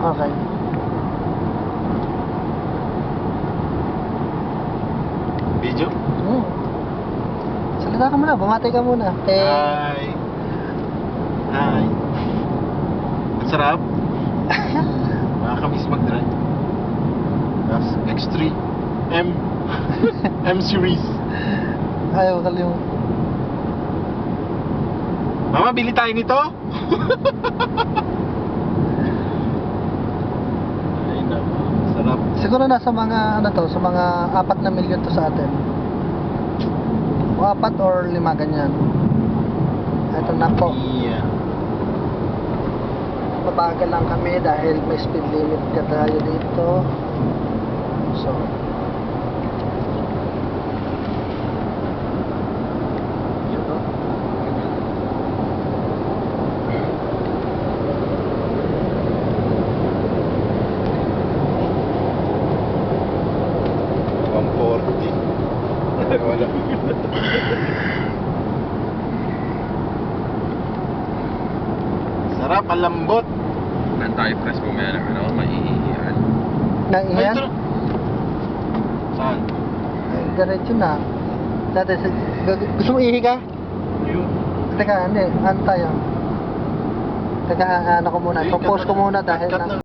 Okay. Video? Salita ka muna, bumati ka muna. Hi. Hi. Ang sarap. Nakakamiss mag-drive. Tapos X3 M M series. Ayaw kalim. Mama, bili tayo nito. Ay, naku. Sarap. Siguro nasa mga ano to, sa mga 4 na milyon to sa atin. O 4 or 5 ganyan. Ito na po. Yeah. Mabagal lang kami dahil may speed limit ka tayo dito. So, Wala. Sarap, ang lambot. Nan tayo press mo may ano, maiiyan. naiyan? Saan? Ay, diretso na. Dati, gusto mo ihi ka? Yun. Teka, hindi. Ano tayo? Teka, ano ko muna. Compose ko muna dahil Cut na...